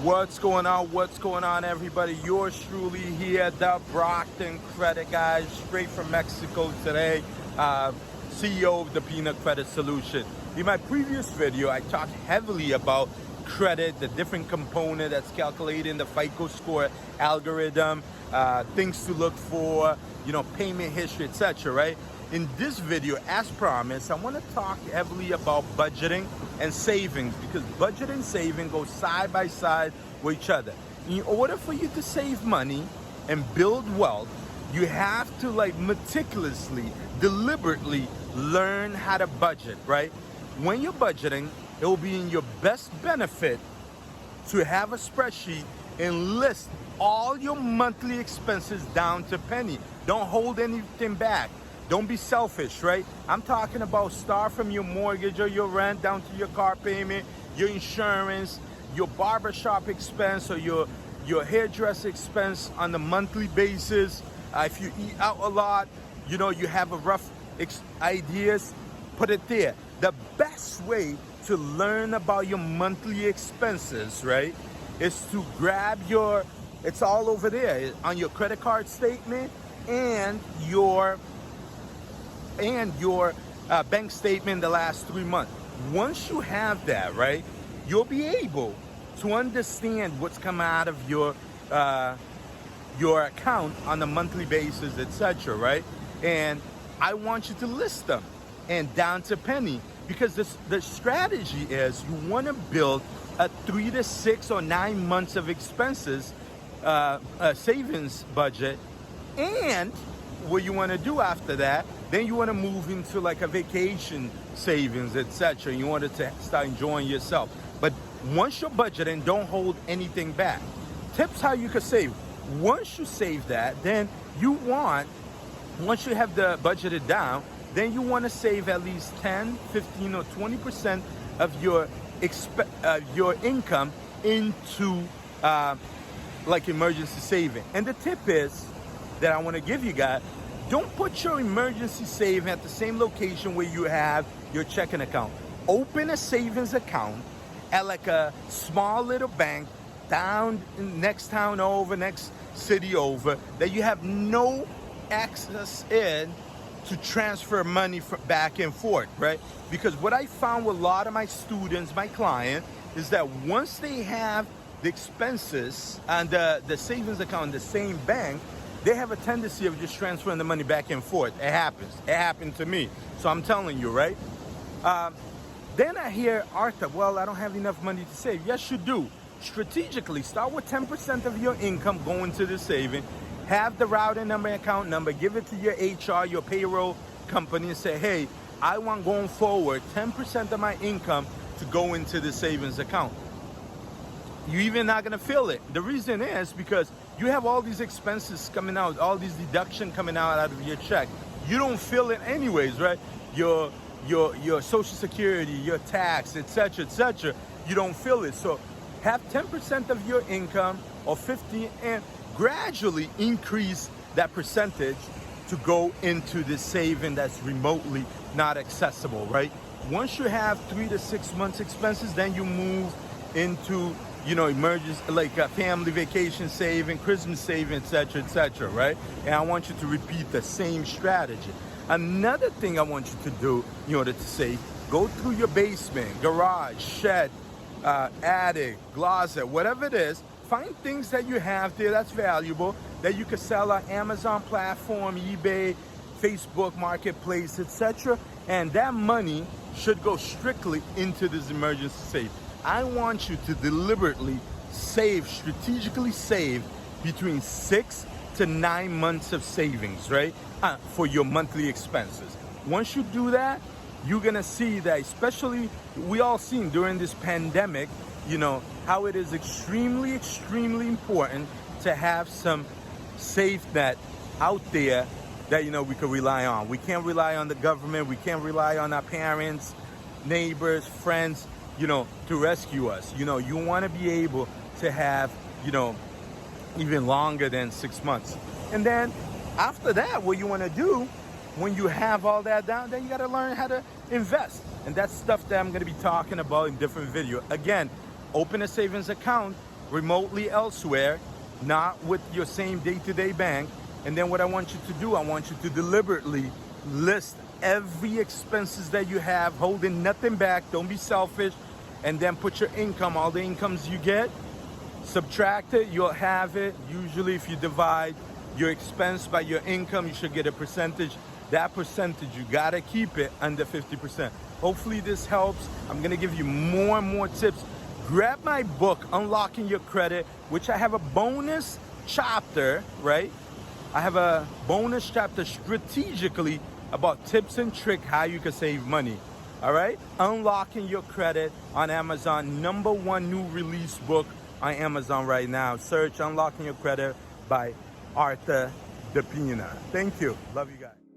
What's going on? What's going on, everybody? Yours truly here, the Brockton Credit Guy, straight from Mexico today, CEO of Depina Credit Solutions. In my previous video, I talked heavily about credit, the different component that's calculating the FICO score algorithm, things to look for, payment history, etc., right? In this video, as promised, I want to talk heavily about budgeting and savings, because budget and saving go side by side with each other. In order for you to save money and build wealth, you have to meticulously, deliberately learn how to budget, right? When you're budgeting, it will be in your best benefit to have a spreadsheet and list all your monthly expenses down to penny. Don't hold anything back. Don't be selfish, right? I'm talking about start from your mortgage or your rent down to your car payment, your insurance, your barbershop expense or your hairdresser expense on a monthly basis. If you eat out a lot, you have a rough ideas, put it there. The best way to learn about your monthly expenses, right, is to grab it's all over there on your credit card statement and your bank statement the last 3 months. Once you have that, right, you'll be able to understand what's come out of your account on a monthly basis, etc., right? And I want you to list them and down to penny, because the strategy is you want to build a 3 to 6 or 9 months of expenses savings budget. And what you want to do after that, then you want to move into a vacation savings, etc. You want to start enjoying yourself. But once you're budgeting, don't hold anything back. Tips how you can save. Once you save that, then once you have the budgeted down, then you want to save at least 10, 15, or 20% of your income into emergency saving. And the tip is that I want to give you guys: don't put your emergency saving at the same location where you have your checking account. Open a savings account at a small little bank down next town over, next city over, that you have no access in to transfer money back and forth, right? Because what I found with a lot of my students, my clients, is that once they have the expenses and the savings account in the same bank, they have a tendency of just transferring the money back and forth. It happens. It happened to me. So I'm telling you, right? Then I hear, Arthur, well, I don't have enough money to save. Yes, you do. Strategically, start with 10% of your income going to the saving. Have the routing number, account number, give it to your HR, your payroll company, and say, hey, I want going forward 10% of my income to go into the savings account. You're even not going to feel it. The reason is because you have all these expenses coming out, all these deduction coming out of your check. You don't feel it anyways, right? Your Social Security, your tax, etc., you don't feel it. So have 10% of your income or 15% and gradually increase that percentage to go into the saving that's remotely not accessible, right? Once you have 3 to 6 months expenses, then you move into emergency, a family vacation saving, Christmas saving, etc., right? And I want you to repeat the same strategy. Another thing I want you to do in order to save: go through your basement, garage, shed, attic, closet, whatever it is. Find things that you have there that's valuable that you can sell on Amazon platform, eBay, Facebook Marketplace, etc. And that money should go strictly into this emergency save. I want you to deliberately strategically save between 6 to 9 months of savings, right? For your monthly expenses. Once you do that, you're gonna see that, especially we all seen during this pandemic, how it is extremely, extremely important to have some safe net out there that, we can rely on. We can't rely on the government. We can't rely on our parents, neighbors, friends, to rescue us. You want to be able to have, even longer than 6 months. And then after that, what you want to do when you have all that down, then you got to learn how to invest. And that's stuff that I'm going to be talking about in different videos. Again, open a savings account remotely elsewhere, not with your same day-to-day bank. And then what I want you to do, I want you to deliberately list every expenses that you have, holding nothing back. Don't be selfish. And then put your income, all the incomes you get, subtract it, you'll have it. Usually if you divide your expense by your income, you should get a percentage. That percentage, you gotta keep it under 50%. Hopefully this helps. I'm gonna give you more and more tips. Grab my book, Unlocking Your Credit, which I have a bonus chapter, right? I have a bonus chapter strategically about tips and tricks how you can save money. All right? Unlocking Your Credit on Amazon. #1 new release book on Amazon right now. Search Unlocking Your Credit by Arthur Depina. Thank you. Love you guys.